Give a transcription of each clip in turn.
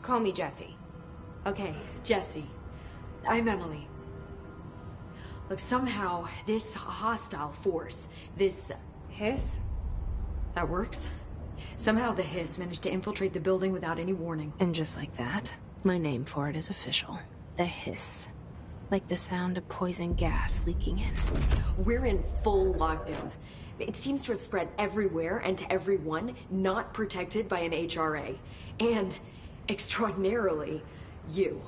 Call me Jessie. Okay, Jessie. I'm Emily. Look, somehow, this hostile force, this... Hiss? That works? Somehow the Hiss managed to infiltrate the building without any warning. And just like that, my name for it is official. The Hiss. Like the sound of poison gas leaking in. We're in full lockdown. It seems to have spread everywhere and to everyone not protected by an HRA. And, extraordinarily, you.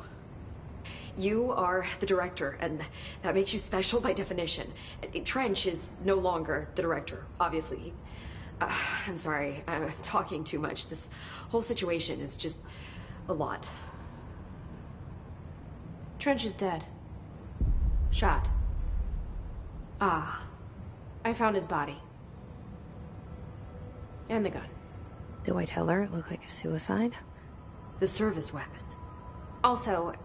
You are the director, and that makes you special by definition. Trench is no longer the director, obviously. I'm sorry, I'm talking too much. This whole situation is just a lot. Trench is dead. Shot. Ah. I found his body. And the gun. Do I tell her it looked like a suicide? The service weapon. Also,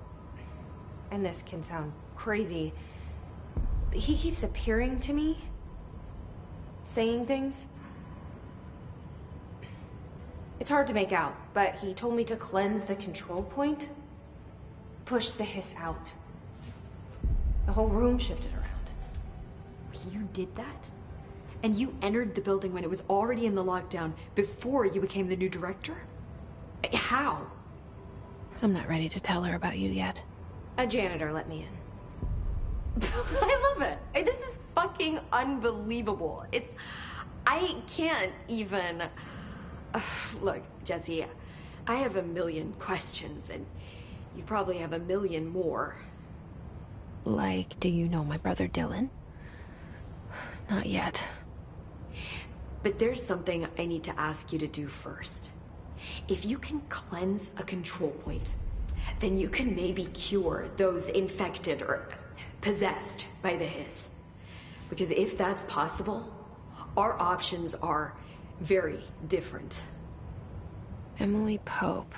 and this can sound crazy, but he keeps appearing to me. Saying things. It's hard to make out, but he told me to cleanse the control point. Push the Hiss out. The whole room shifted around. You did that? And you entered the building when it was already in the lockdown before you became the new director? How? I'm not ready to tell her about you yet. A janitor let me in. I love it. This is fucking unbelievable. I can't even... Look, Jessie, I have a million questions, and you probably have a million more. Like, do you know my brother Dylan? Not yet. But there's something I need to ask you to do first. If you can cleanse a control point, then you can maybe cure those infected or possessed by the Hiss. Because if that's possible, our options are very different. Emily Pope.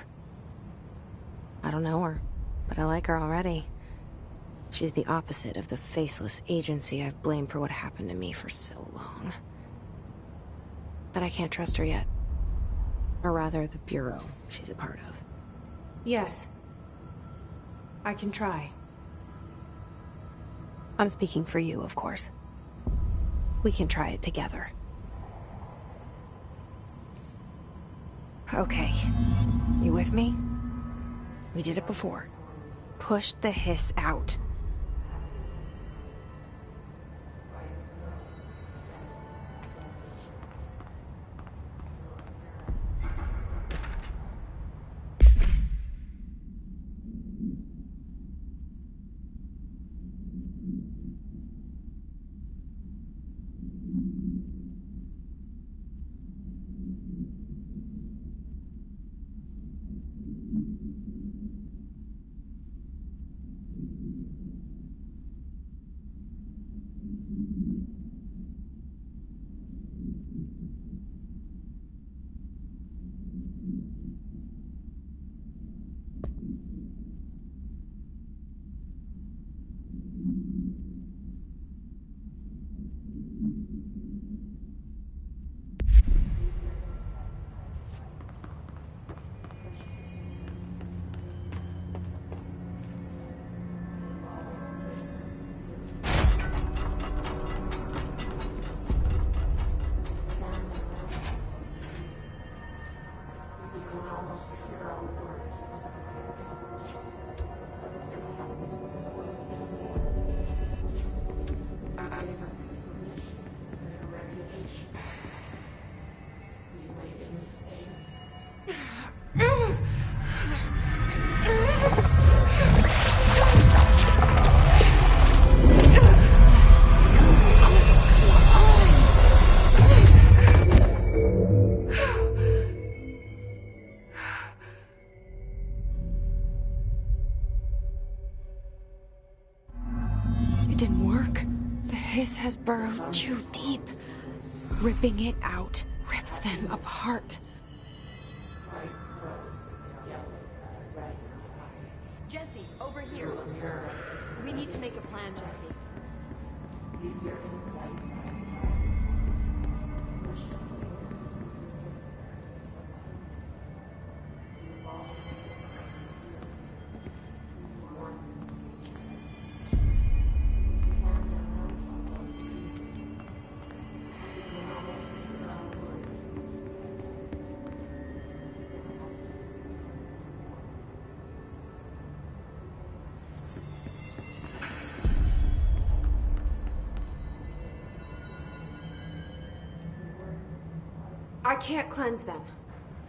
I don't know her, but I like her already. She's the opposite of the faceless agency I've blamed for what happened to me for so long. But I can't trust her yet. Or rather, the Bureau she's a part of. Yes. I can try. I'm speaking for you, of course. We can try it together. Okay. You with me? We did it before. Push the Hiss out. Has burrowed too deep. Ripping it out rips them apart. Jessie, over here. We need to make a plan, Jessie. I can't cleanse them.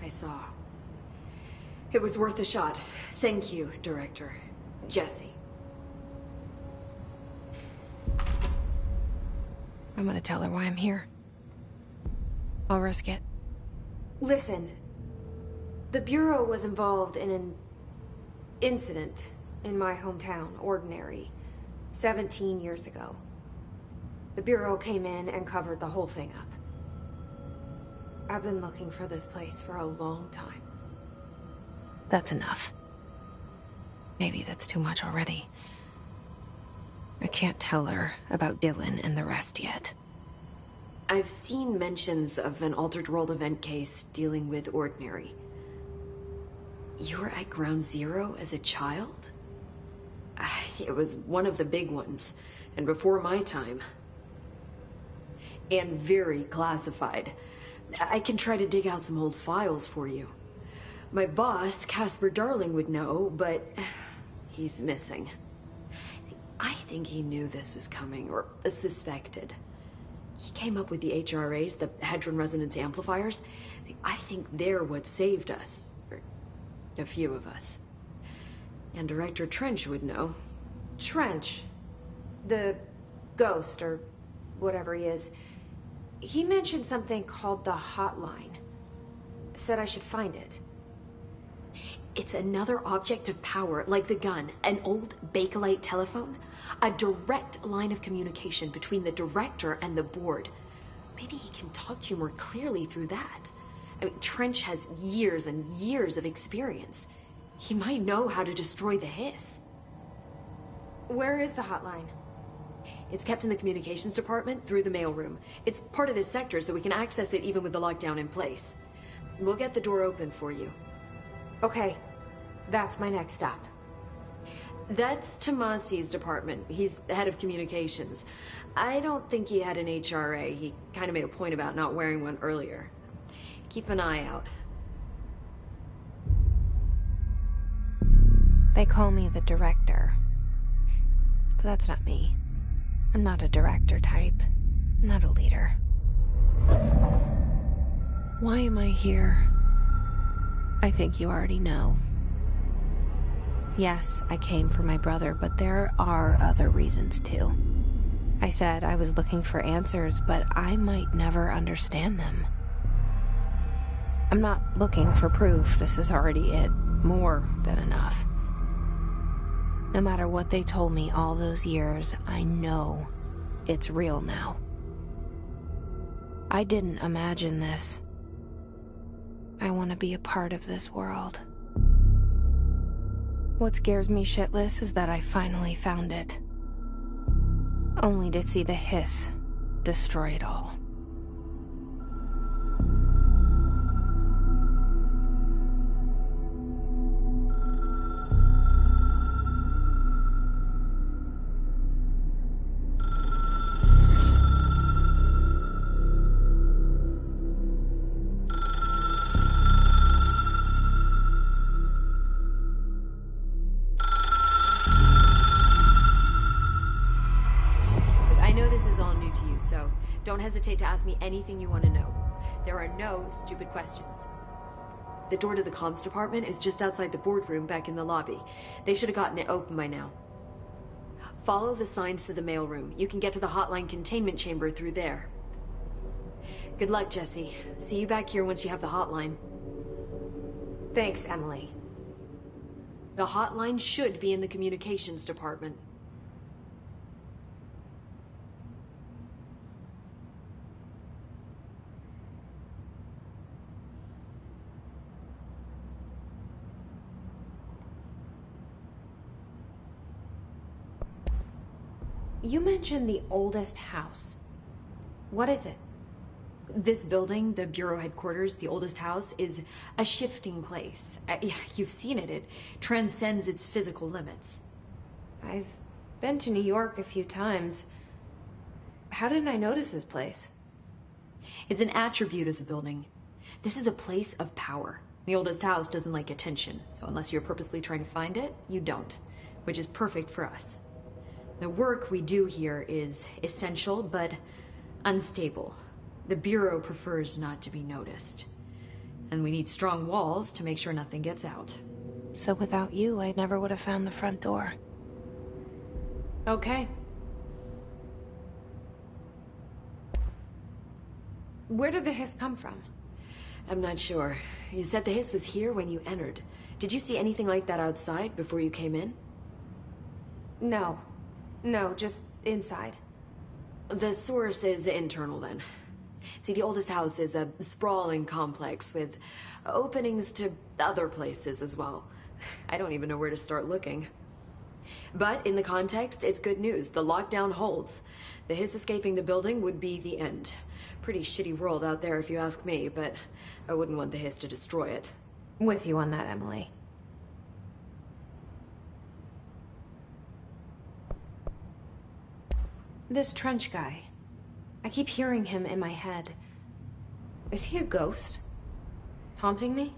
I saw. It was worth a shot. Thank you, Director. Jesse. I'm gonna tell her why I'm here. I'll risk it. Listen, the Bureau was involved in an incident in my hometown, Ordinary, 17 years ago. The Bureau came in and covered the whole thing up. I've been looking for this place for a long time. That's enough. Maybe that's too much already. I can't tell her about Dylan and the rest yet. I've seen mentions of an Altered World event case dealing with Ordinary. You were at Ground Zero as a child? It was one of the big ones, and before my time. And very classified. I can try to dig out some old files for you. My boss, Casper Darling, would know, but he's missing. I think he knew this was coming, or suspected. He came up with the HRAs, the Hadron Resonance Amplifiers. I think they're what saved us. Or a few of us. And Director Trench would know. Trench, the ghost, or whatever he is, he mentioned something called the Hotline. Said I should find it. It's another object of power, like the gun, an old Bakelite telephone. A direct line of communication between the director and the board. Maybe he can talk to you more clearly through that. I mean, Trench has years and years of experience. He might know how to destroy the Hiss. Where is the Hotline? It's kept in the communications department through the mailroom. It's part of this sector, so we can access it even with the lockdown in place. We'll get the door open for you. Okay, that's my next stop. That's Tomasi's department. He's head of communications. I don't think he had an HRA. He kind of made a point about not wearing one earlier. Keep an eye out. They call me the director. But that's not me. I'm not a director type. I'm not a leader. Why am I here? I think you already know. Yes, I came for my brother, but there are other reasons too. I said I was looking for answers, but I might never understand them. I'm not looking for proof. This is already it. More than enough. No matter what they told me all those years, I know it's real now. I didn't imagine this. I want to be a part of this world. What scares me shitless is that I finally found it. Only to see the Hiss destroy it all. Don't hesitate to ask me anything you want to know. There are no stupid questions. The door to the comms department is just outside the boardroom back in the lobby. They should have gotten it open by now. Follow the signs to the mailroom. You can get to the hotline containment chamber through there. Good luck, Jesse. See you back here once you have the hotline. Thanks, Emily. The hotline should be in the communications department. You mentioned the oldest house. What is it? This building, the Bureau headquarters, the oldest house, is a shifting place. You've seen it. It transcends its physical limits. I've been to New York a few times. How didn't I notice this place? It's an attribute of the building. This is a place of power. The oldest house doesn't like attention, so unless you're purposely trying to find it, you don't, which is perfect for us. The work we do here is essential, but unstable. The Bureau prefers not to be noticed. And we need strong walls to make sure nothing gets out. So without you, I never would have found the front door. Okay. Where did the hiss come from? I'm not sure. You said the hiss was here when you entered. Did you see anything like that outside before you came in? No. No, just inside. The source is internal, then. See, the oldest house is a sprawling complex with openings to other places as well. I don't even know where to start looking. But in the context, it's good news. The lockdown holds. The hiss escaping the building would be the end. Pretty shitty world out there if you ask me, but I wouldn't want the hiss to destroy it. With you on that, Emily. This Trench guy. I keep hearing him in my head. Is he a ghost? Haunting me?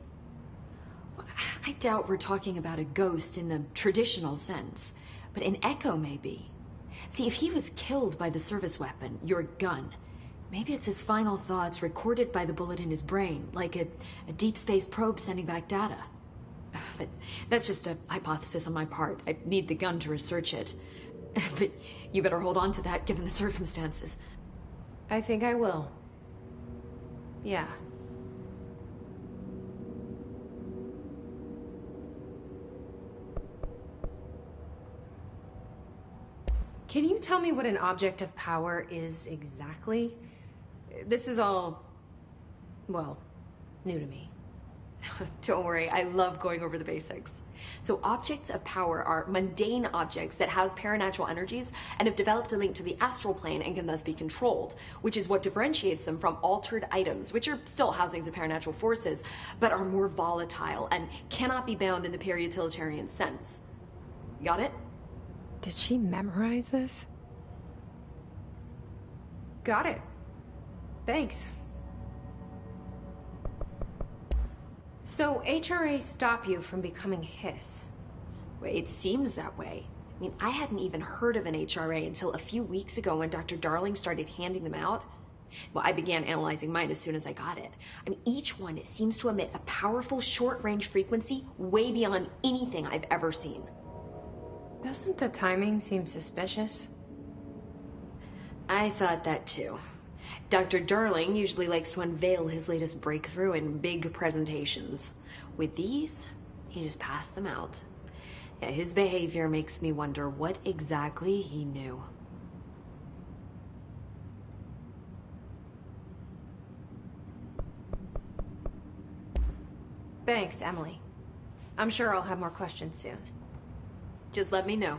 I doubt we're talking about a ghost in the traditional sense, but an echo maybe. See, if he was killed by the service weapon, your gun, maybe it's his final thoughts recorded by the bullet in his brain, like a deep space probe sending back data. But that's just a hypothesis on my part. I need the gun to research it. But you better hold on to that given the circumstances. I think I will. Yeah. Can you tell me what an object of power is exactly? This is all, well, new to me. Don't worry, I love going over the basics. So objects of power are mundane objects that house paranatural energies and have developed a link to the astral plane and can thus be controlled, which is what differentiates them from altered items, which are still housings of paranatural forces, but are more volatile and cannot be bound in the peri-utilitarian sense. Got it? Did she memorize this? Got it. Thanks. So HRA stop you from becoming Hiss? Well, it seems that way. I mean, I hadn't even heard of an HRA until a few weeks ago when Dr. Darling started handing them out. Well, I began analyzing mine as soon as I got it. I mean, each one seems to emit a powerful short-range frequency way beyond anything I've ever seen. Doesn't the timing seem suspicious? I thought that too. Dr. Darling usually likes to unveil his latest breakthrough in big presentations. With these, he just passed them out. Yeah, his behavior makes me wonder what exactly he knew. Thanks, Emily. I'm sure I'll have more questions soon. Just let me know.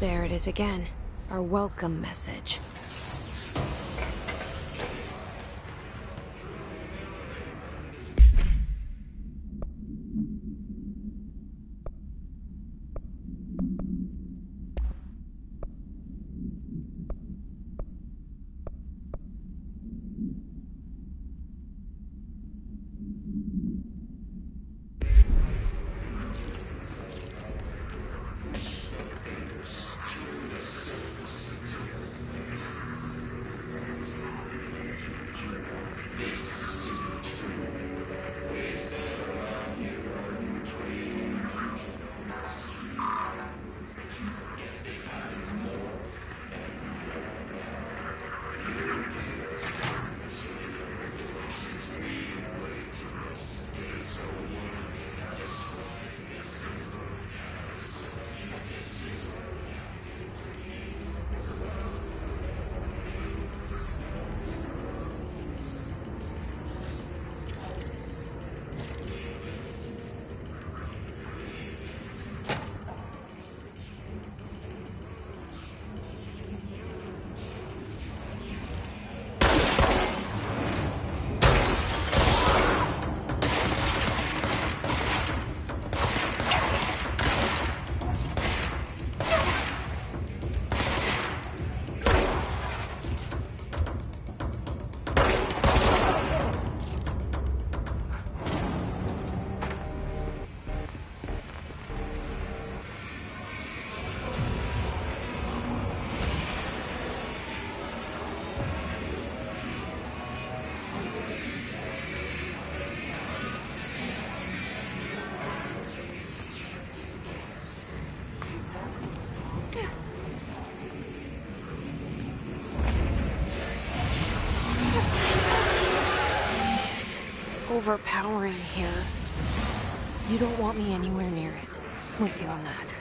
There it is again. Our welcome message. overpowering here. You don't want me anywhere near it. With you on that.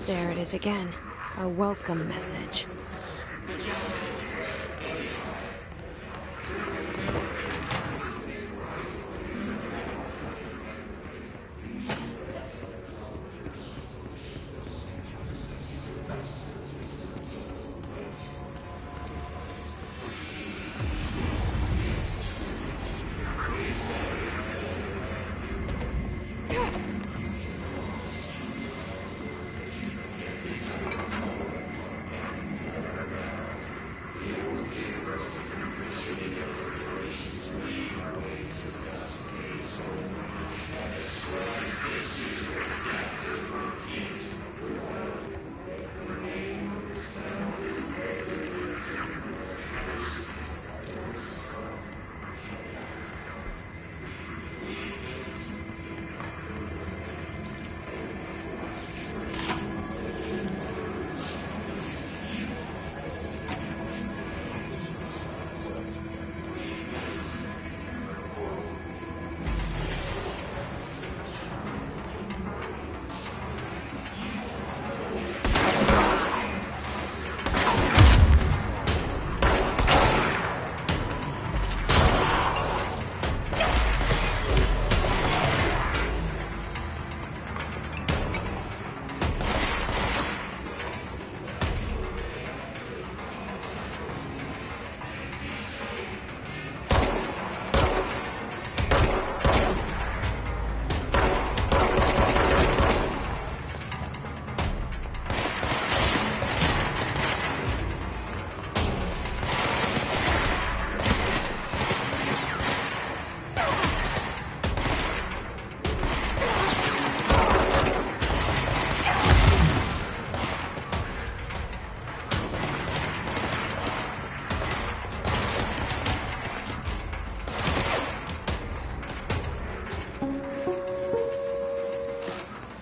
There it is again. A welcome message.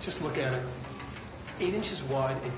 Just look at it. 8 inches wide and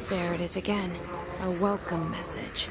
There it is again. A welcome message.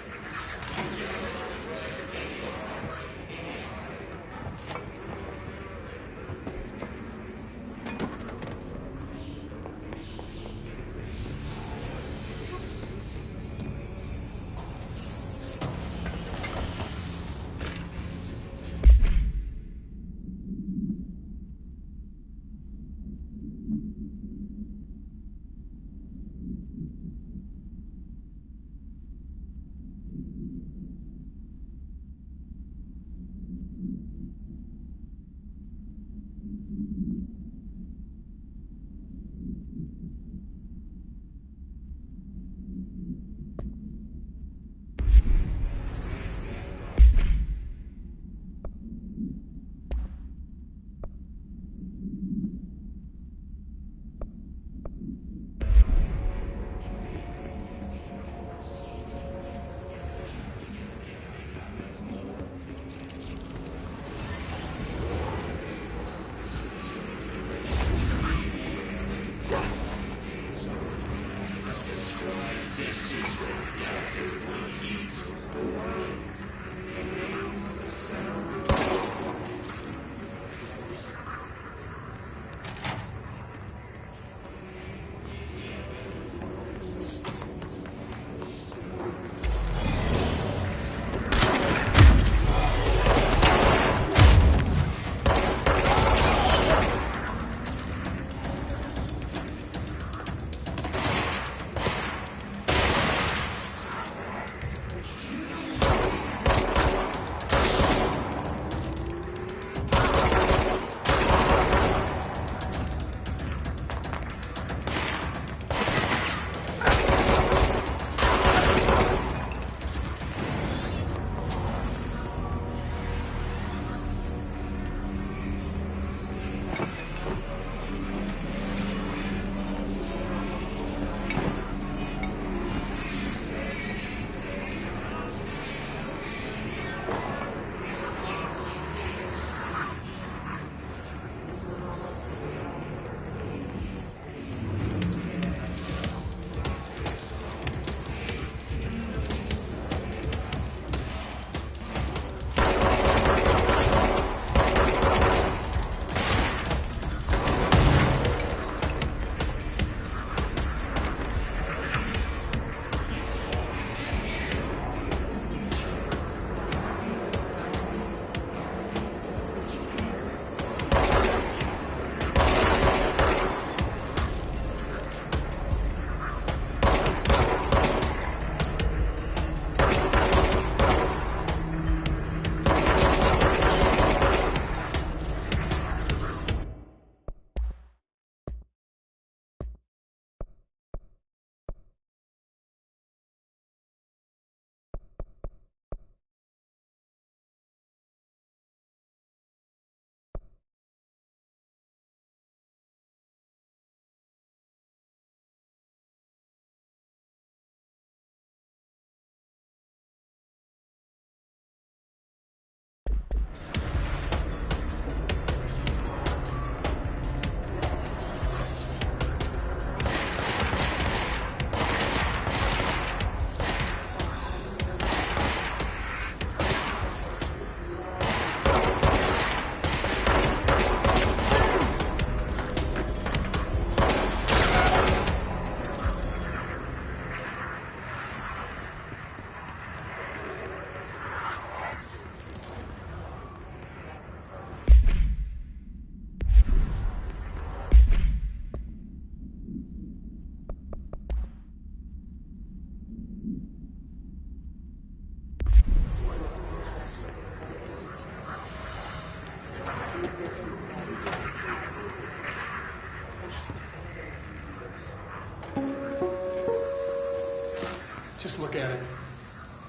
look at it.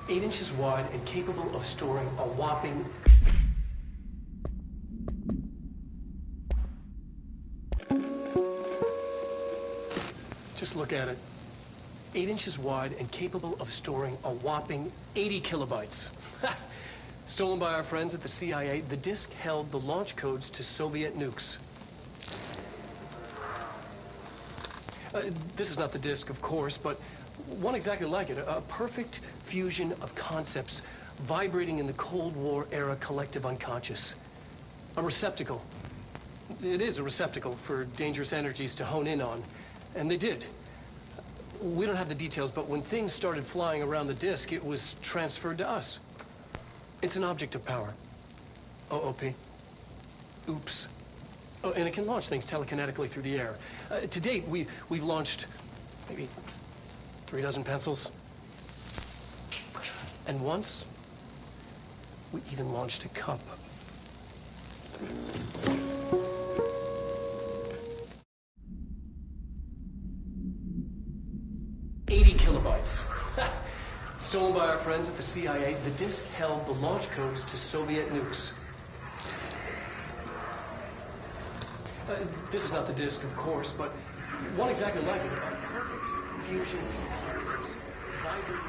8 inches wide and capable of storing a whopping... Just look at it. 8 inches wide and capable of storing a whopping 80 kilobytes. Stolen by our friends at the CIA, the disk held the launch codes to Soviet nukes. This is not the disk, of course, but one exactly like it. A perfect fusion of concepts vibrating in the Cold War era collective unconscious. A receptacle. It is a receptacle for dangerous energies to hone in on. And they did. We don't have the details, but when things started flying around the disk, it was transferred to us. It's an object of power. OOP. Oops. Oh, and it can launch things telekinetically through the air. To date, we've launched maybe 3 dozen pencils. And once, we even launched a cup. Stolen by our friends at the CIA, the disk held the launch codes to Soviet nukes. This is not the disk, of course, but one exactly like it. A perfect fusion of concepts vibrating.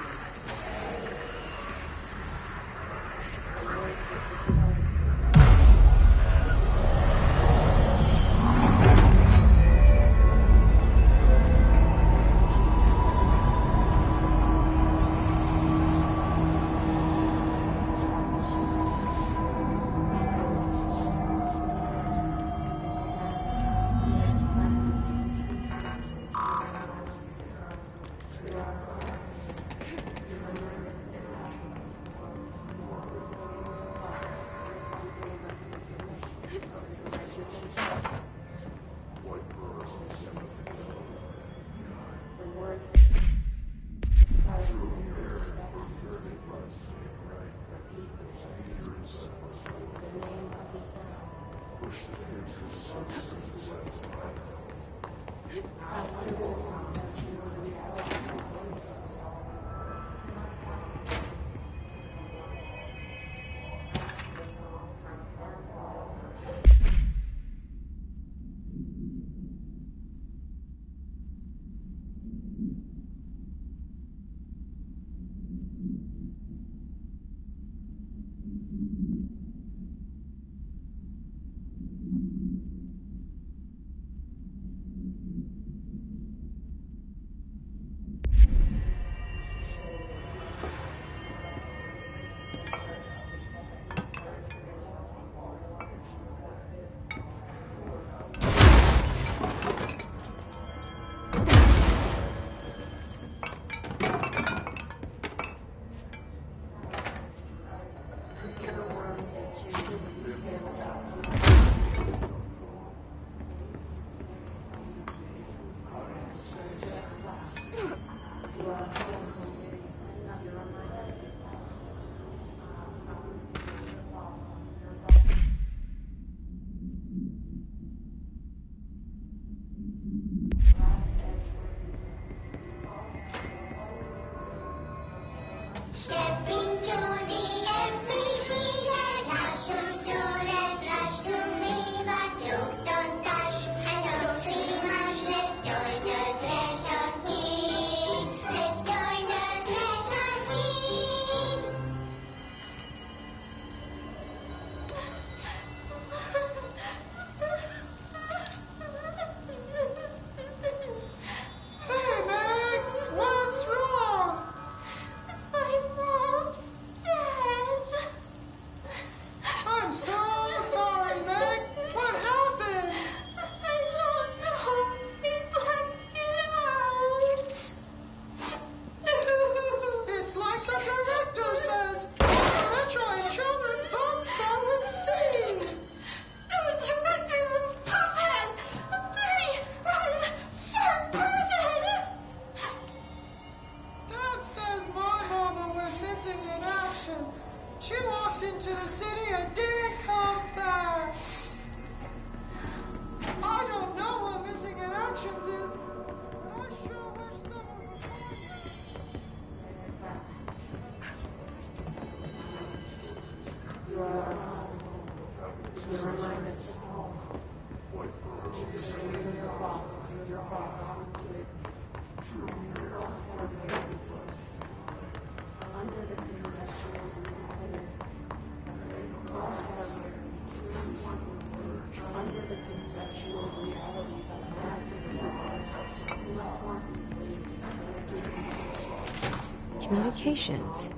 Communications.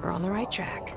We're on the right track.